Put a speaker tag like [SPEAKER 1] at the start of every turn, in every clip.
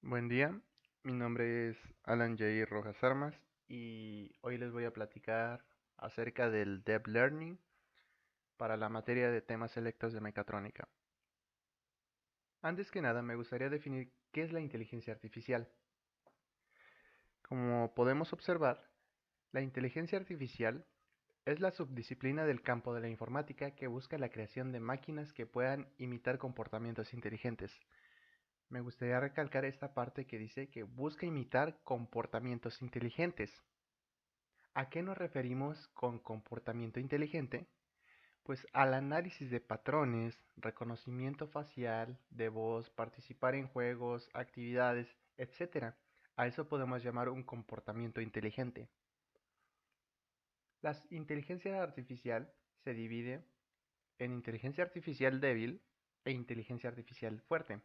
[SPEAKER 1] Buen día, mi nombre es Alan J. Rojas Armas y hoy les voy a platicar acerca del Deep Learning para la materia de temas selectos de mecatrónica. Antes que nada, me gustaría definir qué es la inteligencia artificial. Como podemos observar, la inteligencia artificial es la subdisciplina del campo de la informática que busca la creación de máquinas que puedan imitar comportamientos inteligentes. Me gustaría recalcar esta parte que dice que busca imitar comportamientos inteligentes. ¿A qué nos referimos con comportamiento inteligente? Pues al análisis de patrones, reconocimiento facial, de voz, participar en juegos, actividades, etc. A eso podemos llamar un comportamiento inteligente. La inteligencia artificial se divide en inteligencia artificial débil e inteligencia artificial fuerte.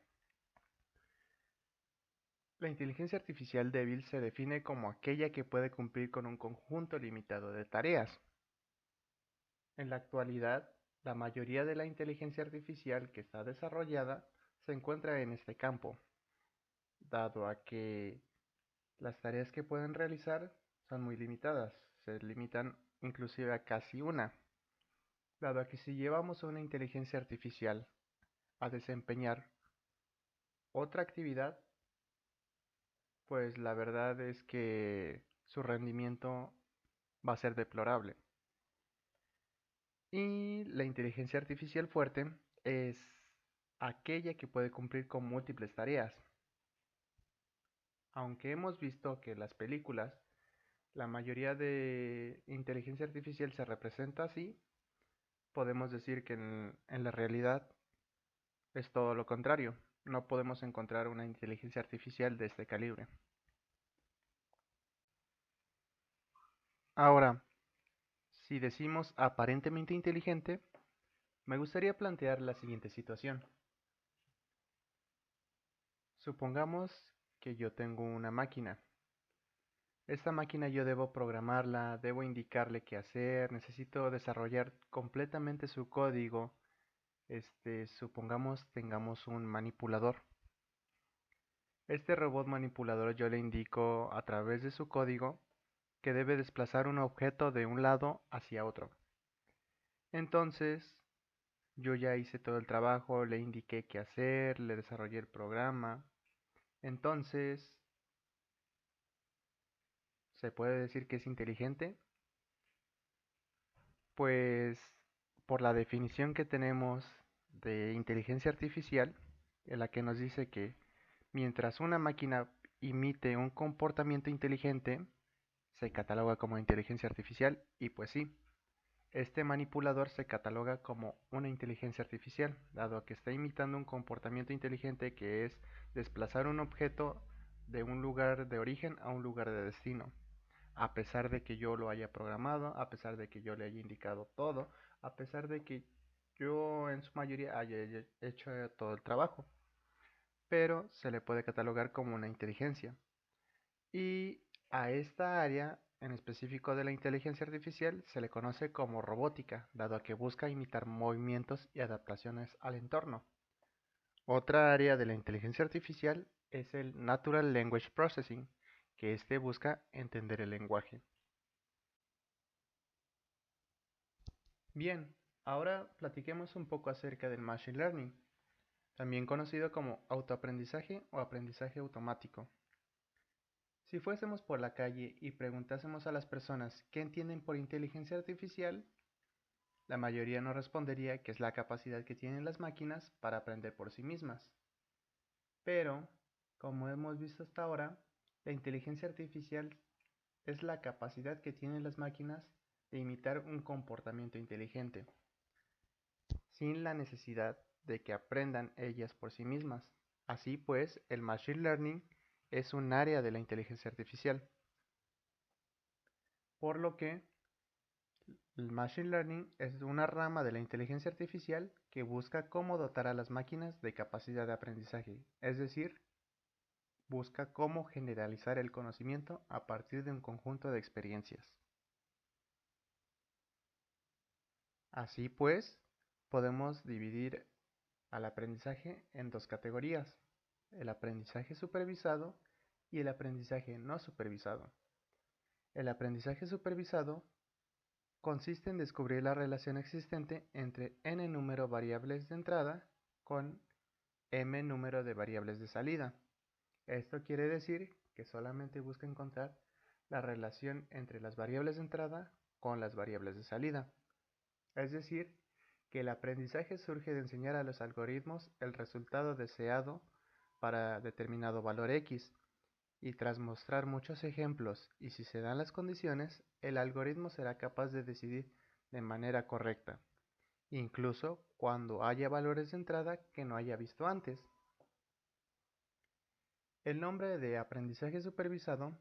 [SPEAKER 1] La inteligencia artificial débil se define como aquella que puede cumplir con un conjunto limitado de tareas. En la actualidad, la mayoría de la inteligencia artificial que está desarrollada se encuentra en este campo, dado a que las tareas que pueden realizar son muy limitadas, se limitan inclusive a casi una, dado a que si llevamos a una inteligencia artificial a desempeñar otra actividad, pues la verdad es que su rendimiento va a ser deplorable. Y la inteligencia artificial fuerte es aquella que puede cumplir con múltiples tareas. Aunque hemos visto que las películas, la mayoría de inteligencia artificial se representa así, podemos decir que en la realidad es todo lo contrario. No podemos encontrar una inteligencia artificial de este calibre. Ahora, si decimos aparentemente inteligente, me gustaría plantear la siguiente situación. Supongamos que yo tengo una máquina. Esta máquina yo debo programarla, debo indicarle qué hacer, necesito desarrollar completamente su código. Supongamos tengamos un manipulador. Este robot manipulador yo le indico a través de su código que debe desplazar un objeto de un lado hacia otro. Entonces, yo ya hice todo el trabajo, le indiqué qué hacer, le desarrollé el programa. Entonces, ¿se puede decir que es inteligente? Pues por la definición que tenemos de inteligencia artificial, en la que nos dice que mientras una máquina imite un comportamiento inteligente, se cataloga como inteligencia artificial y pues sí, este manipulador se cataloga como una inteligencia artificial, dado que está imitando un comportamiento inteligente que es desplazar un objeto de un lugar de origen a un lugar de destino a pesar de que yo lo haya programado, a pesar de que yo le haya indicado todo, a pesar de que yo en su mayoría haya hecho todo el trabajo, pero se le puede catalogar como una inteligencia. Y a esta área en específico de la inteligencia artificial se le conoce como robótica, dado a que busca imitar movimientos y adaptaciones al entorno. Otra área de la inteligencia artificial es el Natural Language Processing, que este busca entender el lenguaje. Bien, ahora platiquemos un poco acerca del Machine Learning, también conocido como autoaprendizaje o aprendizaje automático. Si fuésemos por la calle y preguntásemos a las personas qué entienden por inteligencia artificial, la mayoría nos respondería que es la capacidad que tienen las máquinas para aprender por sí mismas. Pero, como hemos visto hasta ahora, la inteligencia artificial es la capacidad que tienen las máquinas de imitar un comportamiento inteligente, sin la necesidad de que aprendan ellas por sí mismas. Así pues, el Machine Learning es un área de la inteligencia artificial, por lo que el Machine Learning es una rama de la inteligencia artificial que busca cómo dotar a las máquinas de capacidad de aprendizaje, es decir, busca cómo generalizar el conocimiento a partir de un conjunto de experiencias. Así pues, podemos dividir al aprendizaje en dos categorías. el aprendizaje supervisado y el aprendizaje no supervisado. El aprendizaje supervisado consiste en descubrir la relación existente entre n número de variables de entrada con m número de variables de salida. Esto quiere decir que solamente busca encontrar la relación entre las variables de entrada con las variables de salida. Es decir, que el aprendizaje surge de enseñar a los algoritmos el resultado deseado para determinado valor x, y tras mostrar muchos ejemplos y si se dan las condiciones, el algoritmo será capaz de decidir de manera correcta, incluso cuando haya valores de entrada que no haya visto antes. El nombre de aprendizaje supervisado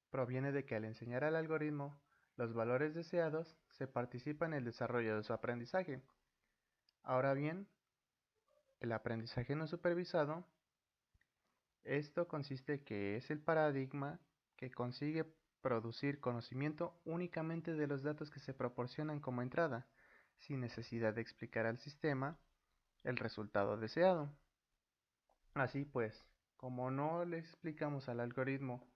[SPEAKER 1] proviene de que al enseñar al algoritmo los valores deseados, se participa en el desarrollo de su aprendizaje. Ahora bien, el aprendizaje no supervisado, esto consiste que es el paradigma que consigue producir conocimiento únicamente de los datos que se proporcionan como entrada, sin necesidad de explicar al sistema el resultado deseado. Así pues, como no le explicamos al algoritmo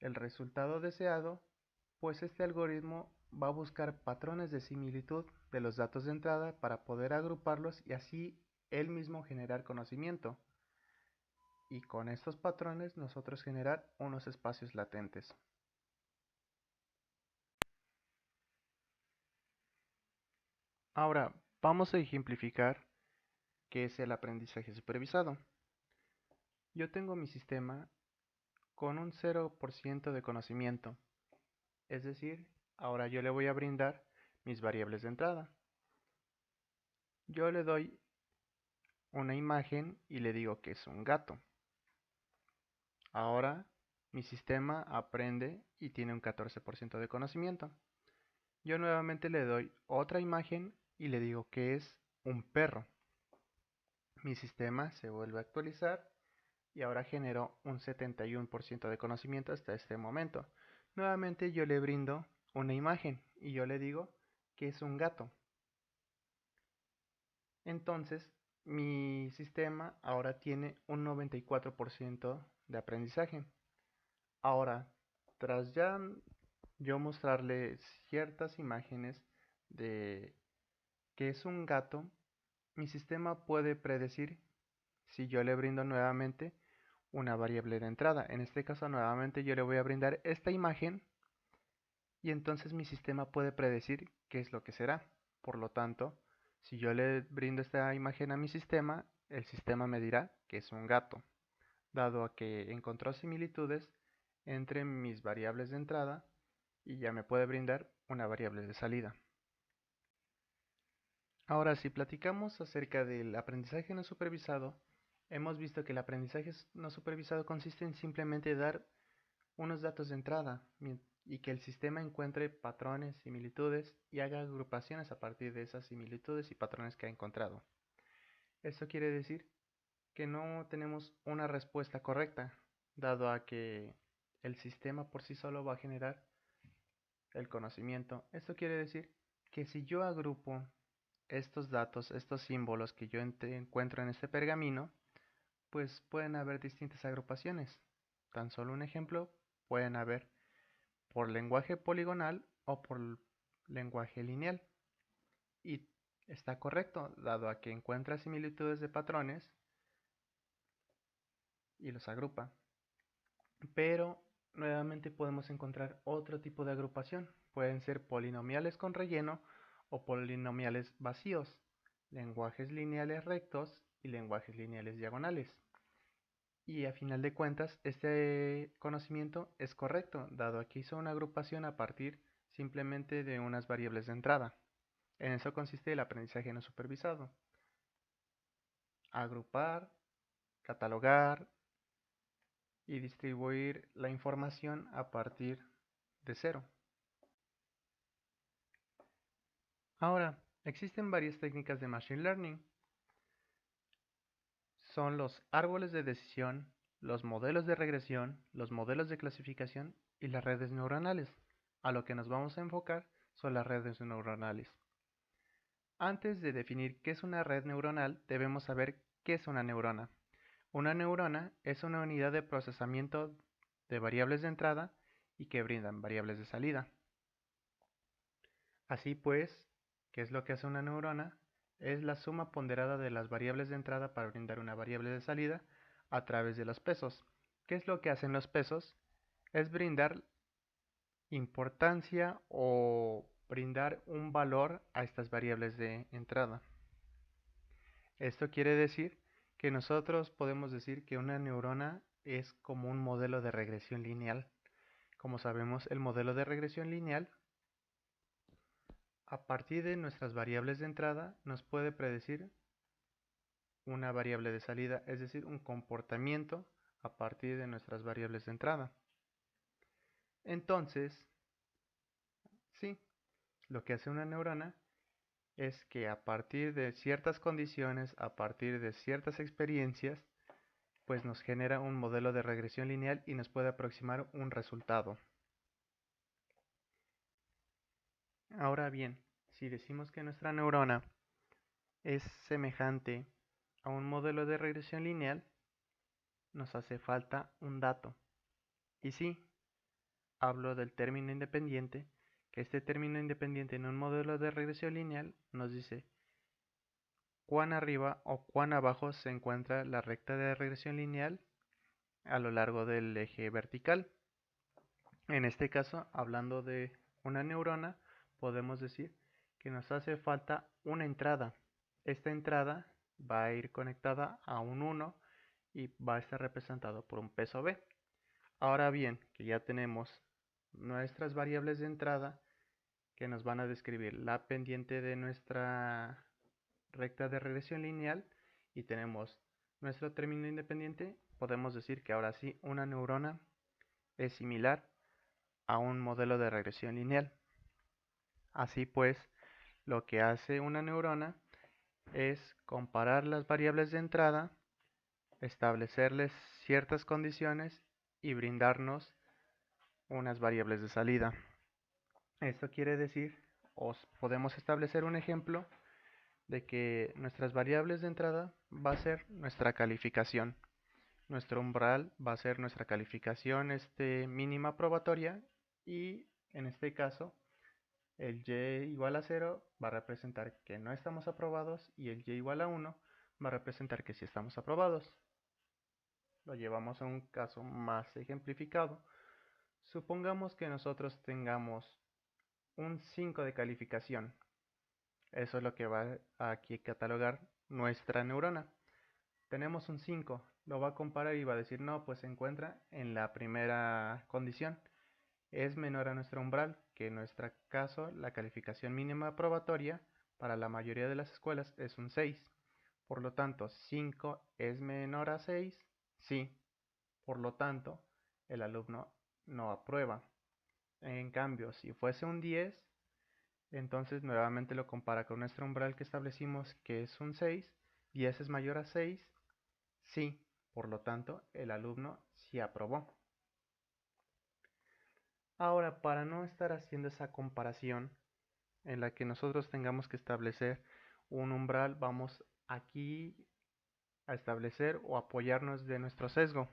[SPEAKER 1] el resultado deseado, pues este algoritmo va a buscar patrones de similitud de los datos de entrada para poder agruparlos y así él mismo generar conocimiento. Y con estos patrones nosotros generar unos espacios latentes. Ahora, vamos a ejemplificar qué es el aprendizaje supervisado. Yo tengo mi sistema con un 0% de conocimiento, es decir, ahora yo le voy a brindar mis variables de entrada. Yo le doy una imagen y le digo que es un gato. Ahora mi sistema aprende y tiene un 14% de conocimiento. Yo nuevamente le doy otra imagen y le digo que es un perro. Mi sistema se vuelve a actualizar y ahora generó un 71% de conocimiento hasta este momento. Nuevamente yo le brindo una imagen y yo le digo que es un gato. Entonces mi sistema ahora tiene un 94% de aprendizaje. Ahora, tras ya yo mostrarle ciertas imágenes de que es un gato, mi sistema puede predecir si yo le brindo nuevamente una variable de entrada. En este caso nuevamente yo le voy a brindar esta imagen y entonces mi sistema puede predecir qué es lo que será. Por lo tanto, si yo le brindo esta imagen a mi sistema, el sistema me dirá que es un gato, dado a que encontró similitudes entre mis variables de entrada y ya me puede brindar una variable de salida. Ahora, si platicamos acerca del aprendizaje no supervisado, hemos visto que el aprendizaje no supervisado consiste en simplemente dar unos datos de entrada y que el sistema encuentre patrones, similitudes y haga agrupaciones a partir de esas similitudes y patrones que ha encontrado. Esto quiere decir que no tenemos una respuesta correcta, dado a que el sistema por sí solo va a generar el conocimiento. Esto quiere decir que si yo agrupo estos datos, estos símbolos que yo encuentro en este pergamino, pues pueden haber distintas agrupaciones. Tan solo un ejemplo, pueden haber por lenguaje poligonal o por lenguaje lineal. Y está correcto, dado a que encuentra similitudes de patrones y los agrupa. Pero nuevamente podemos encontrar otro tipo de agrupación. Pueden ser polinomiales con relleno o polinomiales vacíos, lenguajes lineales rectos y lenguajes lineales diagonales. Y a final de cuentas, este conocimiento es correcto, dado que hizo una agrupación a partir simplemente de unas variables de entrada. En eso consiste el aprendizaje no supervisado. Agrupar, catalogar y distribuir la información a partir de cero. Ahora, existen varias técnicas de Machine Learning. Son los árboles de decisión, los modelos de regresión, los modelos de clasificación y las redes neuronales. A lo que nos vamos a enfocar son las redes neuronales. Antes de definir qué es una red neuronal, debemos saber qué es una neurona. Una neurona es una unidad de procesamiento de variables de entrada y que brindan variables de salida. Así pues, ¿qué es lo que hace una neurona? Es la suma ponderada de las variables de entrada para brindar una variable de salida a través de los pesos. ¿Qué es lo que hacen los pesos? Es brindar importancia o brindar un valor a estas variables de entrada. Esto quiere decir que nosotros podemos decir que una neurona es como un modelo de regresión lineal. Como sabemos, el modelo de regresión lineal, a partir de nuestras variables de entrada, nos puede predecir una variable de salida, es decir, un comportamiento a partir de nuestras variables de entrada. Entonces, sí, lo que hace una neurona es que a partir de ciertas condiciones, a partir de ciertas experiencias, pues nos genera un modelo de regresión lineal y nos puede aproximar un resultado. Ahora bien, si decimos que nuestra neurona es semejante a un modelo de regresión lineal, nos hace falta un dato. Y sí, hablo del término independiente, que este término independiente en un modelo de regresión lineal nos dice cuán arriba o cuán abajo se encuentra la recta de regresión lineal a lo largo del eje vertical. En este caso, hablando de una neurona, podemos decir que nos hace falta una entrada. Esta entrada va a ir conectada a un 1 y va a estar representado por un peso B. Ahora bien, que ya tenemos nuestras variables de entrada que nos van a describir la pendiente de nuestra recta de regresión lineal y tenemos nuestro término independiente, podemos decir que ahora sí una neurona es similar a un modelo de regresión lineal. Así pues, lo que hace una neurona es comparar las variables de entrada, establecerles ciertas condiciones y brindarnos unas variables de salida. Esto quiere decir, podemos establecer un ejemplo de que nuestras variables de entrada va a ser nuestra calificación. Nuestro umbral va a ser nuestra calificación mínima probatoria y en este caso el y igual a 0 va a representar que no estamos aprobados y el y igual a 1 va a representar que sí estamos aprobados. Lo llevamos a un caso más ejemplificado. Supongamos que nosotros tengamos un 5 de calificación. Eso es lo que va aquí a catalogar nuestra neurona. Tenemos un 5, lo va a comparar y va a decir, no, pues se encuentra en la primera condición. Es menor a nuestro umbral, que en nuestro caso la calificación mínima probatoria para la mayoría de las escuelas es un 6. Por lo tanto, 5 es menor a 6, sí. Por lo tanto, el alumno no aprueba. En cambio, si fuese un 10, entonces nuevamente lo compara con nuestro umbral que establecimos que es un 6. 10 es mayor a 6, sí. Por lo tanto, el alumno sí aprobó. Ahora, para no estar haciendo esa comparación en la que nosotros tengamos que establecer un umbral, vamos aquí a establecer o apoyarnos de nuestro sesgo.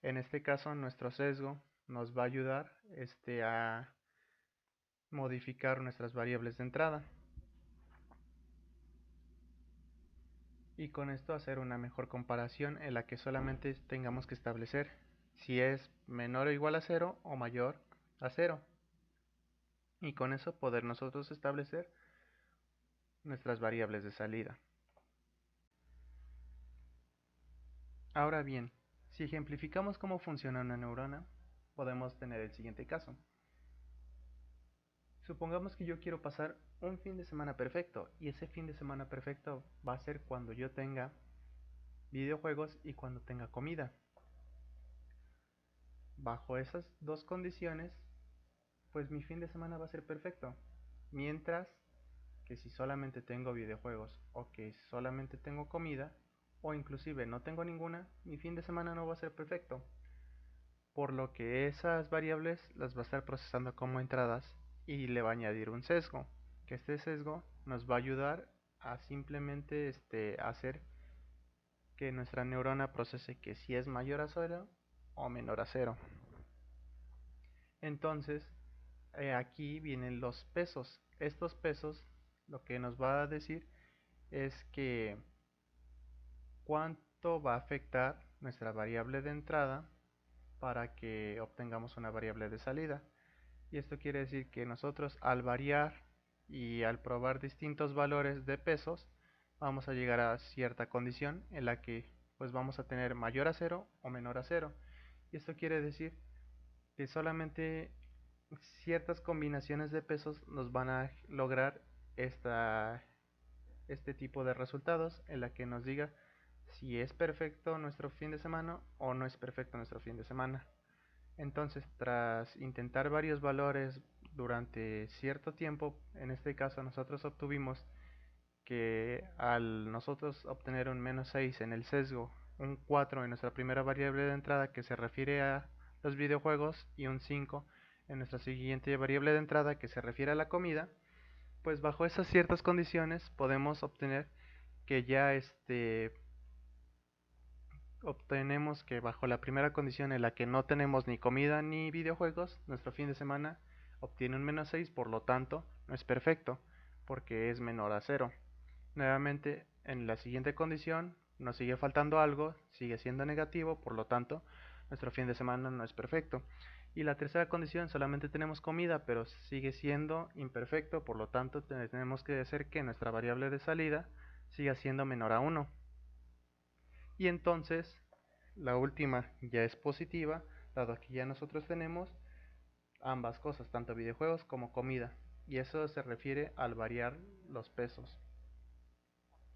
[SPEAKER 1] En este caso, nuestro sesgo nos va a ayudar a modificar nuestras variables de entrada. Y con esto hacer una mejor comparación en la que solamente tengamos que establecer si es menor o igual a 0 o mayor a 0. Y con eso poder nosotros establecer nuestras variables de salida. Ahora bien, si ejemplificamos cómo funciona una neurona, podemos tener el siguiente caso. Supongamos que yo quiero pasar un fin de semana perfecto y ese fin de semana perfecto va a ser cuando yo tenga videojuegos y cuando tenga comida. Bajo esas dos condiciones, pues mi fin de semana va a ser perfecto. Mientras que si solamente tengo videojuegos o que solamente tengo comida o inclusive no tengo ninguna, mi fin de semana no va a ser perfecto. Por lo que esas variables las va a estar procesando como entradas y le va a añadir un sesgo, que este sesgo nos va a ayudar a simplemente hacer que nuestra neurona procese que si es mayor a 0 o menor a 0. Entonces, aquí vienen los pesos. Estos pesos lo que nos va a decir es que cuánto va a afectar nuestra variable de entrada para que obtengamos una variable de salida. Y esto quiere decir que nosotros al variar y al probar distintos valores de pesos, vamos a llegar a cierta condición en la que pues vamos a tener mayor a 0 o menor a 0. Y esto quiere decir que solamente ciertas combinaciones de pesos nos van a lograr este tipo de resultados en la que nos diga si es perfecto nuestro fin de semana o no es perfecto nuestro fin de semana. Entonces, tras intentar varios valores durante cierto tiempo, en este caso nosotros obtuvimos que al nosotros obtener un menos 6 en el sesgo, un 4 en nuestra primera variable de entrada que se refiere a los videojuegos y un 5 en nuestra siguiente variable de entrada que se refiere a la comida, pues bajo esas ciertas condiciones podemos obtener que ya obtenemos que bajo la primera condición en la que no tenemos ni comida ni videojuegos, nuestro fin de semana obtiene un menos 6, por lo tanto no es perfecto, porque es menor a 0. Nuevamente, en la siguiente condición nos sigue faltando algo, sigue siendo negativo, por lo tanto nuestro fin de semana no es perfecto. Y la tercera condición, solamente tenemos comida, pero sigue siendo imperfecto, por lo tanto tenemos que hacer que nuestra variable de salida siga siendo menor a 1. Y entonces la última ya es positiva, dado que ya nosotros tenemos ambas cosas, tanto videojuegos como comida. Y eso se refiere al variar los pesos.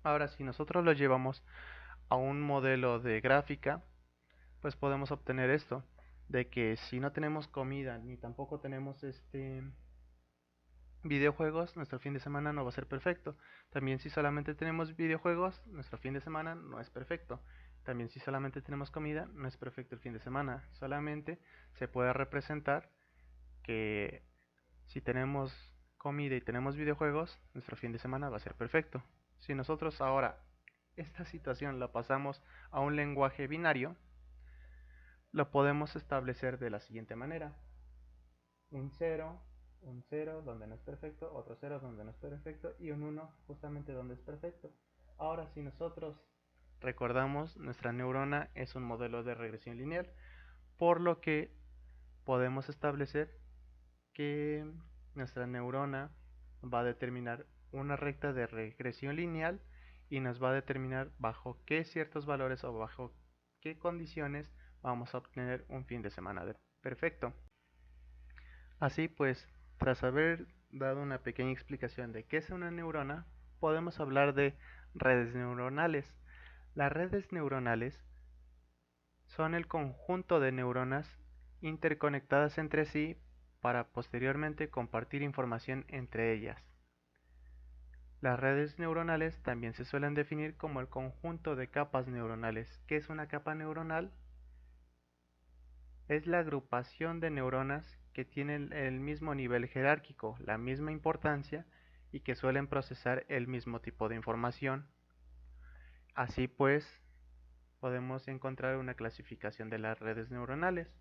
[SPEAKER 1] Ahora, si nosotros lo llevamos a un modelo de gráfica, pues podemos obtener esto, de que si no tenemos comida ni tampoco tenemos videojuegos, nuestro fin de semana no va a ser perfecto. También si solamente tenemos videojuegos, nuestro fin de semana no es perfecto. También si solamente tenemos comida, no es perfecto el fin de semana. Solamente se puede representar que si tenemos comida y tenemos videojuegos, nuestro fin de semana va a ser perfecto. Si nosotros ahora esta situación la pasamos a un lenguaje binario, lo podemos establecer de la siguiente manera. Un 0 donde no es perfecto, otro 0 donde no es perfecto y un 1 justamente donde es perfecto. Ahora, si nosotros recordamos, nuestra neurona es un modelo de regresión lineal, por lo que podemos establecer que nuestra neurona va a determinar una recta de regresión lineal y nos va a determinar bajo qué ciertos valores o bajo qué condiciones vamos a obtener un fin de semana perfecto. Así pues, tras haber dado una pequeña explicación de qué es una neurona, podemos hablar de redes neuronales. Las redes neuronales son el conjunto de neuronas interconectadas entre sí para posteriormente compartir información entre ellas. Las redes neuronales también se suelen definir como el conjunto de capas neuronales. ¿Qué es una capa neuronal? Es la agrupación de neuronas que tienen el mismo nivel jerárquico, la misma importancia y que suelen procesar el mismo tipo de información. Así pues, podemos encontrar una clasificación de las redes neuronales,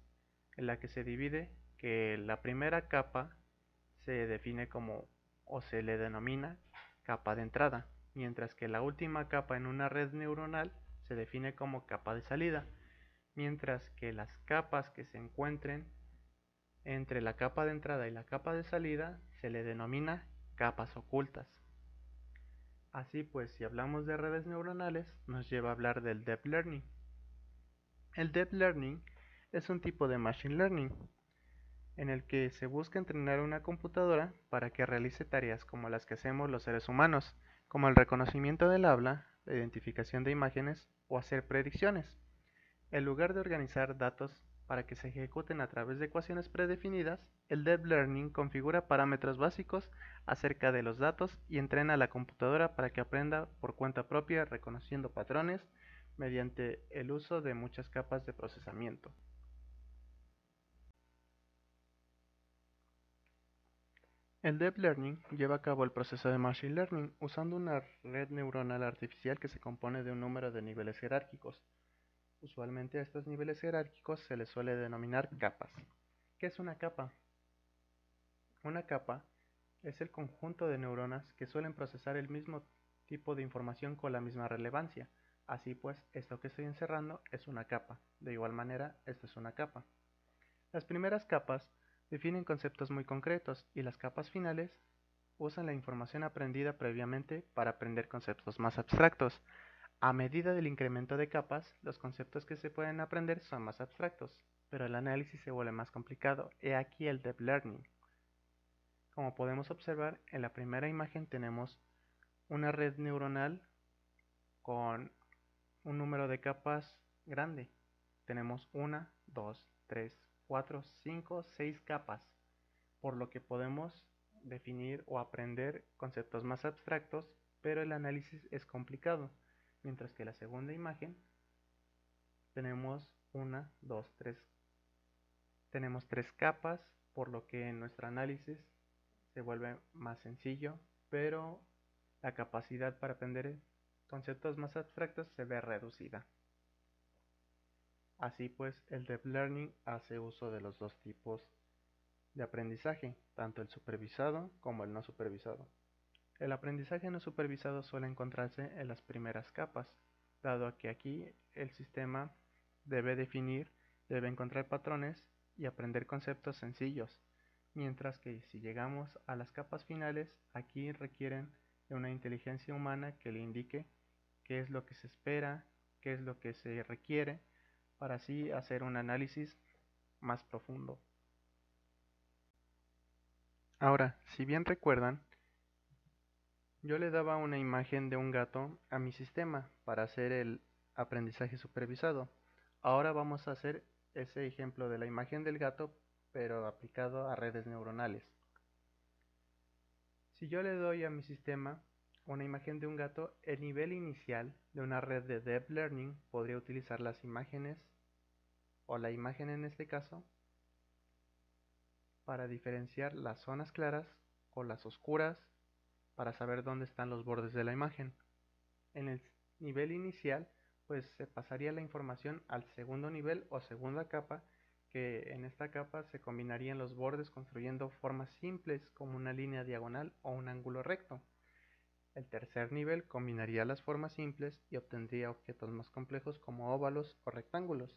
[SPEAKER 1] en la que se divide que la primera capa se define como o se le denomina capa de entrada, mientras que la última capa en una red neuronal se define como capa de salida, mientras que las capas que se encuentren entre la capa de entrada y la capa de salida se le denomina capas ocultas. Así pues, si hablamos de redes neuronales, nos lleva a hablar del Deep Learning. El Deep Learning es un tipo de Machine Learning en el que se busca entrenar una computadora para que realice tareas como las que hacemos los seres humanos, como el reconocimiento del habla, la identificación de imágenes o hacer predicciones. En lugar de organizar datos para que se ejecuten a través de ecuaciones predefinidas, el Deep Learning configura parámetros básicos acerca de los datos y entrena a la computadora para que aprenda por cuenta propia reconociendo patrones mediante el uso de muchas capas de procesamiento. El Deep Learning lleva a cabo el proceso de Machine Learning usando una red neuronal artificial que se compone de un número de niveles jerárquicos. Usualmente a estos niveles jerárquicos se les suele denominar capas. ¿Qué es una capa? Una capa es el conjunto de neuronas que suelen procesar el mismo tipo de información con la misma relevancia. Así pues, esto que estoy encerrando es una capa. De igual manera, esto es una capa. Las primeras capas definen conceptos muy concretos y las capas finales usan la información aprendida previamente para aprender conceptos más abstractos. A medida del incremento de capas, los conceptos que se pueden aprender son más abstractos, pero el análisis se vuelve más complicado. He aquí el Deep Learning. Como podemos observar, en la primera imagen tenemos una red neuronal con un número de capas grande. Tenemos 1, 2, 3, 4, 5, 6 capas, por lo que podemos definir o aprender conceptos más abstractos, pero el análisis es complicado. Mientras que la segunda imagen tenemos 1, 2, 3. Tenemos 3 capas, por lo que en nuestro análisis se vuelve más sencillo, pero la capacidad para aprender conceptos más abstractos se ve reducida. Así pues, el Deep Learning hace uso de los dos tipos de aprendizaje, tanto el supervisado como el no supervisado. El aprendizaje no supervisado suele encontrarse en las primeras capas, dado que aquí el sistema debe definir, debe encontrar patrones y aprender conceptos sencillos, mientras que si llegamos a las capas finales, aquí requieren de una inteligencia humana que le indique qué es lo que se espera, qué es lo que se requiere, para así hacer un análisis más profundo. Ahora, si bien recuerdan, yo le daba una imagen de un gato a mi sistema para hacer el aprendizaje supervisado. Ahora vamos a hacer ese ejemplo de la imagen del gato, pero aplicado a redes neuronales. Si yo le doy a mi sistema una imagen de un gato, el nivel inicial de una red de Deep Learning podría utilizar las imágenes, o la imagen en este caso, para diferenciar las zonas claras o las oscuras, para saber dónde están los bordes de la imagen. En el nivel inicial, pues se pasaría la información al segundo nivel o segunda capa, que en esta capa se combinarían los bordes construyendo formas simples como una línea diagonal o un ángulo recto. El tercer nivel combinaría las formas simples y obtendría objetos más complejos como óvalos o rectángulos.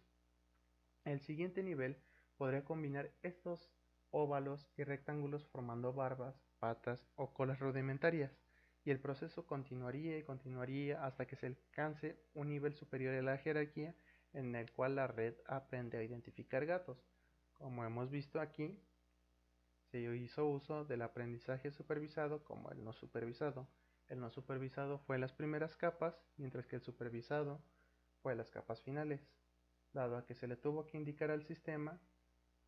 [SPEAKER 1] El siguiente nivel podría combinar estos óvalos y rectángulos formando barbas, patas o colas rudimentarias, y el proceso continuaría y continuaría hasta que se alcance un nivel superior a la jerarquía en el cual la red aprende a identificar gatos. Como hemos visto aquí, se hizo uso del aprendizaje supervisado como el no supervisado. El no supervisado fue en las primeras capas, mientras que el supervisado fue en las capas finales, dado a que se le tuvo que indicar al sistema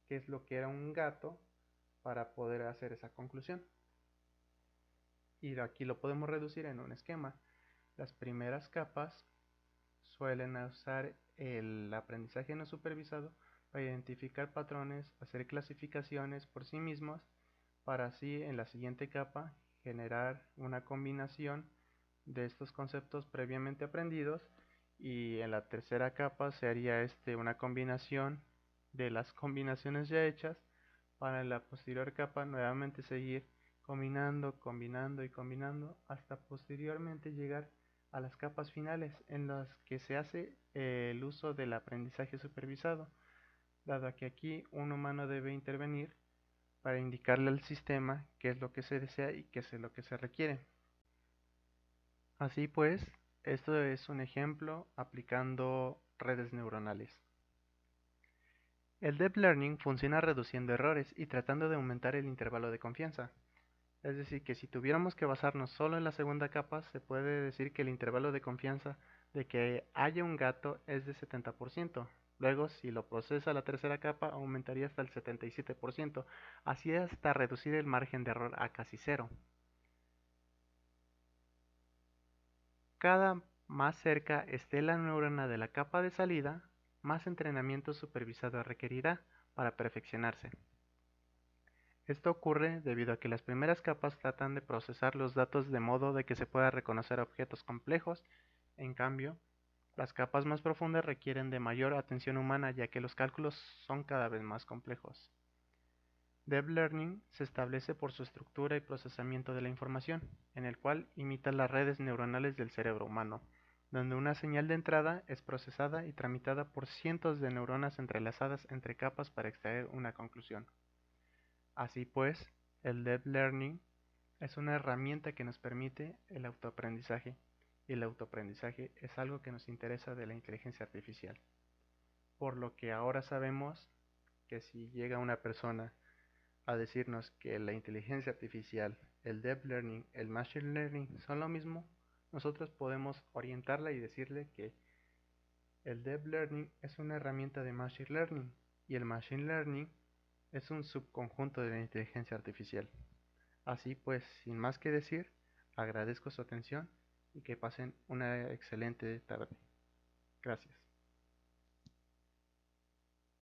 [SPEAKER 1] qué es lo que era un gato para poder hacer esa conclusión. Y aquí lo podemos reducir en un esquema. Las primeras capas suelen usar el aprendizaje no supervisado para identificar patrones, hacer clasificaciones por sí mismos, para así en la siguiente capa generar una combinación de estos conceptos previamente aprendidos, y en la tercera capa se haría una combinación de las combinaciones ya hechas, para en la posterior capa nuevamente seguir combinando, combinando y combinando hasta posteriormente llegar a las capas finales en las que se hace el uso del aprendizaje supervisado, dado que aquí un humano debe intervenir para indicarle al sistema qué es lo que se desea y qué es lo que se requiere. Así pues, esto es un ejemplo aplicando redes neuronales. El Deep Learning funciona reduciendo errores y tratando de aumentar el intervalo de confianza. Es decir, que si tuviéramos que basarnos solo en la segunda capa, se puede decir que el intervalo de confianza de que haya un gato es de 70%. Luego, si lo procesa la tercera capa, aumentaría hasta el 77%, así hasta reducir el margen de error a casi cero. Cada más cerca esté la neurona de la capa de salida, más entrenamiento supervisado requerirá para perfeccionarse. Esto ocurre debido a que las primeras capas tratan de procesar los datos de modo de que se pueda reconocer objetos complejos. En cambio, las capas más profundas requieren de mayor atención humana ya que los cálculos son cada vez más complejos. Deep Learning se establece por su estructura y procesamiento de la información, en el cual imita las redes neuronales del cerebro humano, donde una señal de entrada es procesada y tramitada por cientos de neuronas entrelazadas entre capas para extraer una conclusión. Así pues, el Deep Learning es una herramienta que nos permite el autoaprendizaje, y el autoaprendizaje es algo que nos interesa de la inteligencia artificial. Por lo que ahora sabemos que si llega una persona a decirnos que la inteligencia artificial, el deep learning, el machine learning son lo mismo, nosotros podemos orientarla y decirle que el deep learning es una herramienta de machine learning y el machine learning es un subconjunto de la inteligencia artificial. Así pues, sin más que decir, agradezco su atención y que pasen una excelente tarde. Gracias.